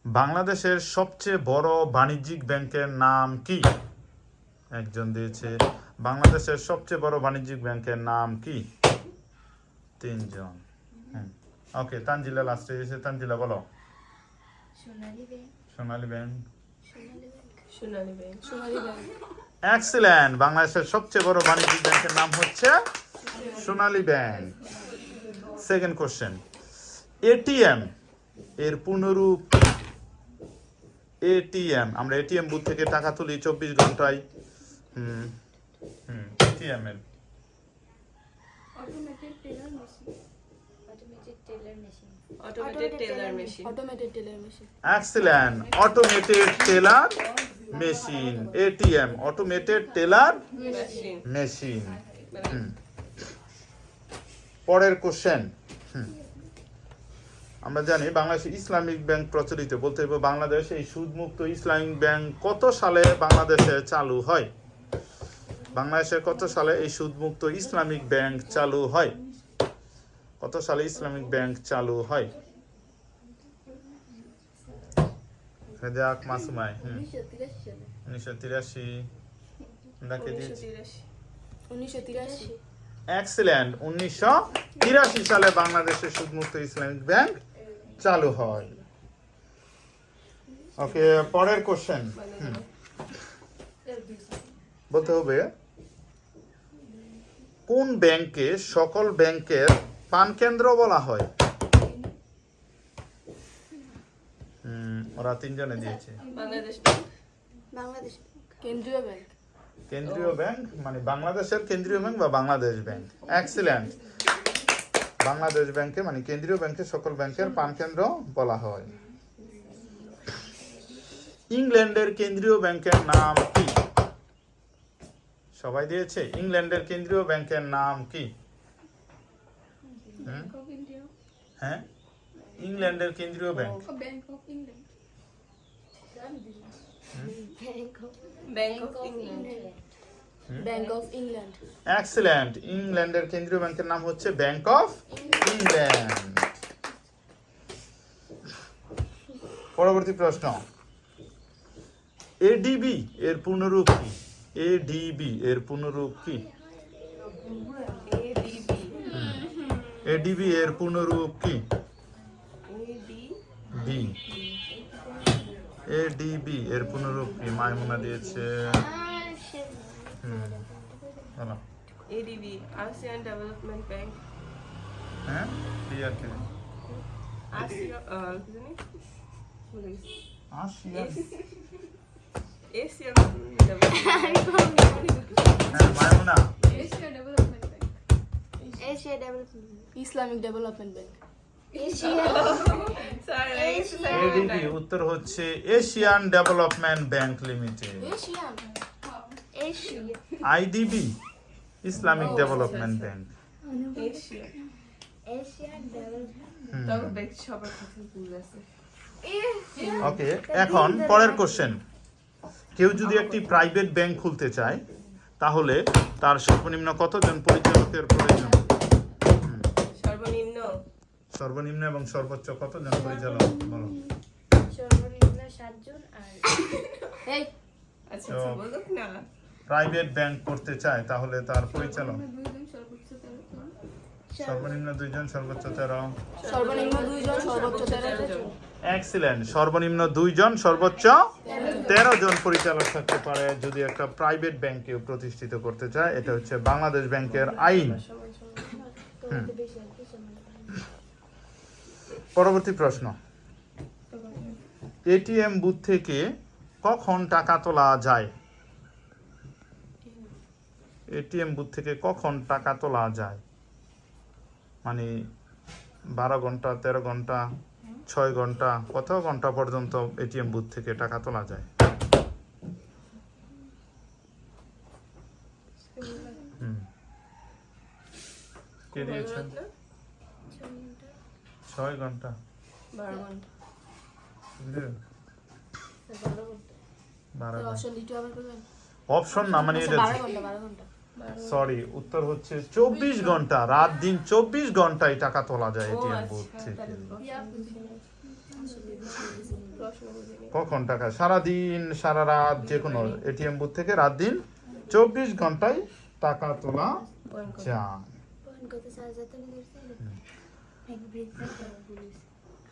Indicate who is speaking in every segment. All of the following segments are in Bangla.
Speaker 1: বাংলাদেশের সবচেয়ে বড় বাণিজ্যিক ব্যাংকের নাম কি? একজন দিয়েছে। বাংলাদেশের সবচেয়ে বড় বাণিজ্যিক ব্যাংকের নাম কি? তিনজন। ওকে, তানজিলা লাস্টে এসে। তানজিলা বলো। সোনালী ব্যাংক। এক্সিলেন্ট। বাংলাদেশের সবচেয়ে বড় বাণিজ্যিক ব্যাংকের নাম হচ্ছে সোনালী ব্যাংক। সেকেন্ড কোশ্চেন, এটিএম এর পূর্ণরূপ কি? এটিএম, আমরা এটিএম বুথ থেকে টাকা তুলি 24 ঘন্টায়। এটিএম এর excellent. Automated teller machine. ATM automated teller machine. পরের কোশ্চেন, আমরা জানি বাংলাদেশে ইসলামিক ব্যাংক প্রচলিত। বলতে হবে বাংলাদেশ এই সুদমুক্ত ইসলামিক ব্যাংক কত সালে বাংলাদেশে চালু হয়? বাংলাদেশে কত সালে এই সুদমুক্ত ইসলামিক ব্যাংক চালু হয়? কত সালে ইসলামিক ব্যাংক চালু হয়? ফেদাক মাসুমাই। 1983। নাকি
Speaker 2: 1983।
Speaker 1: এক্সিলেন্ট। 1983 সালে বাংলাদেশে সুদমুক্ত ইসলামিক ব্যাংক চালু হয়। ওকে, পরের কোশ্চেন বলতে হবে কোন ব্যাংকে সকল ব্যাংকের প্রাণকেন্দ্র বলা হয়? ওরা তিনজনে দিয়েছে।
Speaker 2: বাংলাদেশ কেন্দ্রীয় ব্যাংক।
Speaker 1: কেন্দ্রীয় ব্যাংক মানে বাংলাদেশের কেন্দ্রীয় ব্যাংক বা বাংলাদেশ ব্যাংক। এক্সিলেন্ট। বাংলাদেশ ব্যাংকে মানে কেন্দ্রীয় ব্যাংকে সকল ব্যাংকের প্রাণকেন্দ্র বলা হয়। ইংল্যান্ডের কেন্দ্রীয় ব্যাংকের নাম কি? সবাই দিয়েছে। ইংল্যান্ডের কেন্দ্রীয় ব্যাংকের নাম কি? হ্যাঁ, ইংল্যান্ডের কেন্দ্রীয় bank.
Speaker 2: Bank of England.
Speaker 1: Excellent. ইংল্যান্ডের কেন্দ্রীয় ব্যাংকের নাম হচ্ছে ব্যাংক অফ ইংল্যান্ড। পরবর্তী প্রশ্ন, এডিবি এর পূর্ণরূপ কি? এডিবি এর পূর্ণরূপ কি? এডিবি এর পূর্ণরূপ কি? এডিবি এর পূর্ণরূপ কি? মাইমুনা দিয়েছে। বলো।
Speaker 3: ADB ASEAN development bank.
Speaker 1: হ্যাঁ, কি আর কি? ASEAN.
Speaker 3: Asian
Speaker 1: Maimuna.
Speaker 2: Asia development Islamic development bank.
Speaker 1: ADB উত্তর হচ্ছে Asian development bank limited. IDB Islamic development bank. Okay, এখন পরের কোশ্চেন, কেউ যদি একটি প্রাইভেট ব্যাংক খুলতে চায় তাহলে তার সর্বনিম্ন কতজন পরিচালকের প্রয়োজন? সর্বনিম্ন এবং সর্বোচ্চ কতজন পরিচালক বলো?
Speaker 2: সর্বনিম্ন 7 জন। আর
Speaker 1: প্রাইভেট ব্যাংক করতে চায় তাহলে তার পরিচালক সর্বনিম্ন 2 জন, সর্বোচ্চ 13।
Speaker 2: সর্বনিম্ন 2 জন, সর্বোচ্চ 13 জন।
Speaker 1: এক্সিলেন্ট। সর্বনিম্ন 2 জন, সর্বোচ্চ 13 জন পরিচালক থাকতে পারে যদি একটা প্রাইভেট ব্যাংকে প্রতিষ্ঠিত করতে চায়। এটা হচ্ছে বাংলাদেশ ব্যাংকের আইন। পরবর্তী প্রশ্ন, এটিএম বুথ থেকে কখন টাকা তোলা যায়? এটিএম বুথ থেকে কখন টাকা তোলা যায়? মানে 12 ঘন্টা, 13 ঘন্টা, 6 ঘন্টা, কত ঘন্টা পর্যন্ত এটিএম বুথ থেকে টাকা তোলা যায়? কে দিয়েছেন? 6 ঘন্টা,
Speaker 3: 12 ঘন্টা।
Speaker 1: 12 ঘন্টা।
Speaker 2: অপশন দিতে হবে বলেন।
Speaker 1: অপশন না, মানে এটা
Speaker 2: 12 ঘন্টা, 12 ঘন্টা।
Speaker 1: সরি, উত্তর হচ্ছে 24 ঘন্টা। রাত দিন 24 ঘন্টায় টাকা তোলা যায় এটিএম বুথ থেকে। কখন টাকা? সারাদিন, সারা রাত, যে কোনো এটিএম বুথ থেকে রাত দিন 24 ঘন্টায় টাকা তোলা যায়।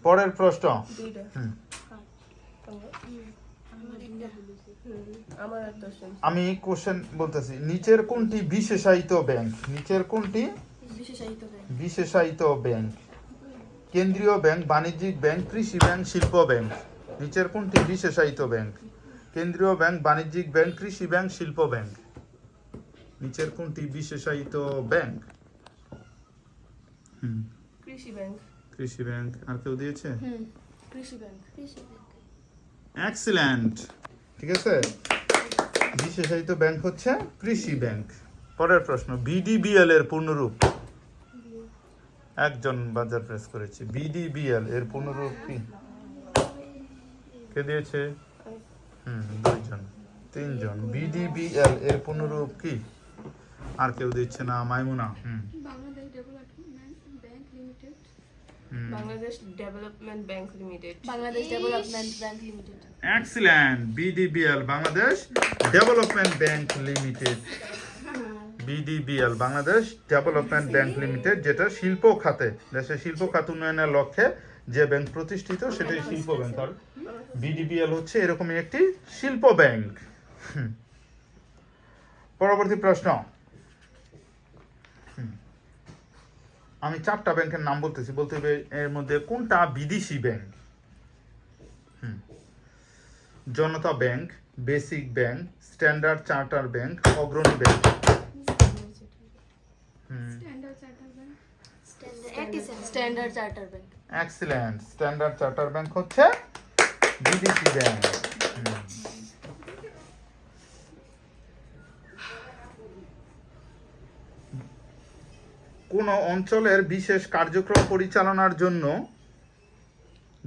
Speaker 1: পরের প্রশ্ন।
Speaker 3: দুইটা
Speaker 1: হুম।
Speaker 3: আমার একটা শুনছি
Speaker 1: আমি কোশ্চেন বলতেছি, নিচের কোনটি বিশেষায়িত ব্যাংক? নিচের কোনটি
Speaker 2: বিশেষায়িত ব্যাংক?
Speaker 1: বিশেষায়িত ব্যাংক? কেন্দ্রীয় ব্যাংক, বাণিজ্যিক ব্যাংক, কৃষি ব্যাংক, শিল্প ব্যাংক। নিচের কোনটি বিশেষায়িত ব্যাংক? কেন্দ্রীয় ব্যাংক, বাণিজ্যিক ব্যাংক, কৃষি ব্যাংক, শিল্প ব্যাংক। নিচের কোনটি বিশেষায়িত ব্যাংক?
Speaker 3: কৃষি ব্যাংক
Speaker 1: কৃষি ব্যাংক। আর কেউ দিয়েছে?
Speaker 2: কৃষি ব্যাংক।
Speaker 1: এক্সিলেন্ট, ঠিক আছে। বিশেষায়িত ব্যাংক হচ্ছে কৃষি ব্যাংক। পরের প্রশ্ন, বিডিবিএল এর পূর্ণরূপ? একজন বাজার প্রেস করেছে। বিডিবিএল এর পূর্ণরূপ কি? কে দিয়েছে? দুইজন, তিনজন। বিডিবিএল এর পূর্ণরূপ কি? আর কেউ দিচ্ছে না। Maimuna.
Speaker 2: Bangladesh development bank limited.
Speaker 3: Bangladesh development bank limited
Speaker 2: Bangladesh development bank limited.
Speaker 1: Excellent, BDBL Bangladesh development bank limited. BDBL Bangladesh development bank limited, যেটা শিল্প খাতে, দেশের শিল্প খাত উন্নয়নের লক্ষ্যে যে ব্যাংক প্রতিষ্ঠিত সেটাই শিল্প ব্যাংক। আর বিডিবিএল হচ্ছে এরকমই একটি শিল্প ব্যাংক। পরবর্তী প্রশ্ন। আমি 4টা ব্যাংকের নাম বলতেছি, বলতে হবে এর মধ্যে কোনটা বিদেশি bank. Janata bank, basic bank, standard charter bank, Agrani bank.
Speaker 2: Standard charter bank.
Speaker 1: Excellent, standard charter bank হচ্ছে বিদেশি ব্যাংক। কোন অঞ্চলের বিশেষ কার্যক্রম পরিচালনার জন্য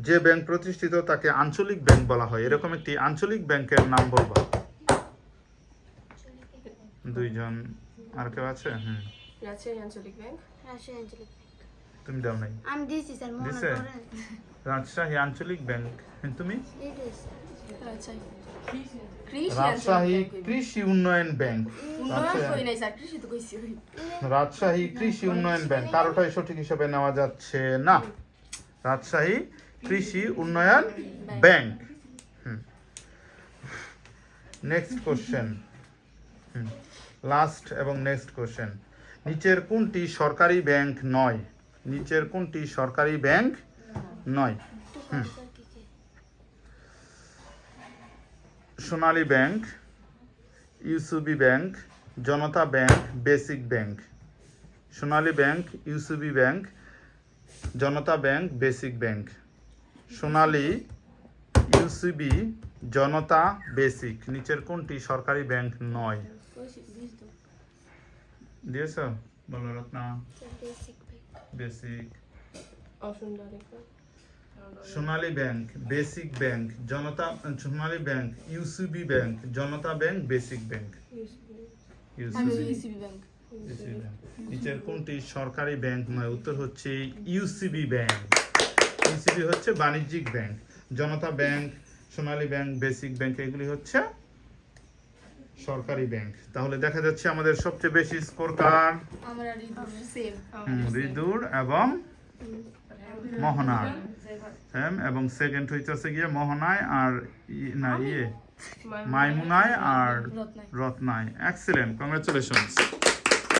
Speaker 1: যে ব্যাংক প্রতিষ্ঠিত তাকে আঞ্চলিক ব্যাংক বলা হয়। এরকম একটি আঞ্চলিক ব্যাংকের নাম বলবো। দুইজন। আর কেউ আছে?
Speaker 3: রাজশাহী আঞ্চলিক ব্যাংক
Speaker 2: রাজশাহী আঞ্চলিক ব্যাংক।
Speaker 1: তুমি দাও নাই?
Speaker 2: আমি দিয়েছি স্যার, মনে
Speaker 1: দিছে?
Speaker 2: করেন।
Speaker 1: রাজশাহী আঞ্চলিক ব্যাংক। তুমি?
Speaker 2: রাজশাহী
Speaker 1: রাজশাহী কৃষি উন্নয়ন ব্যাংক।
Speaker 2: উন্নয়ন কই নাই স্যার, কৃষি তো কইছি।
Speaker 1: রাজশাহী কৃষি উন্নয়ন ব্যাংক কারোটাই সঠিক হিসেবে নেওয়া যাচ্ছে না। রাজশাহী কৃষি উন্নয়ন ব্যাংক। নেক্সট কোশ্চেন, লাস্ট এবং নেক্সট কোশ্চেন। নিচের কোনটি সরকারি ব্যাংক নয়? নিচের কোনটি সরকারি ব্যাংক নয়? Sonali bank, UCB bank, Janata bank, basic bank. Sonali bank, UCB bank, Janata bank, basic bank. Sonali, UCB, Janata, basic. নিচের কোনটি সরকারি ব্যাংক নয়? দিয়েছ? বলো Ratna. Basic. Sonali bank, basic bank, Janata, Sonali bank, UCB bank, Janata bank, basic bank.
Speaker 2: UCB bank.
Speaker 1: নিচের কোনটি সরকারি ব্যাংক নয়? উত্তর হচ্ছে ইউসিবি ব্যাংক। ইউসিবি হচ্ছে বাণিজ্যিক bank. Janata bank, Sonali bank, basic bank এগুলি হচ্ছে সরকারি ব্যাংক। তাহলে দেখা যাচ্ছে আমাদের সবচেয়ে বেশি স্কোর কার?
Speaker 2: আমরা সেম।
Speaker 1: রিদুর এবং মোহনার। এবং সেকেন্ড হইতেছে গিয়ে মোহনায় আর মাইমুনায় আর রত্নায়। Excellent, congratulations.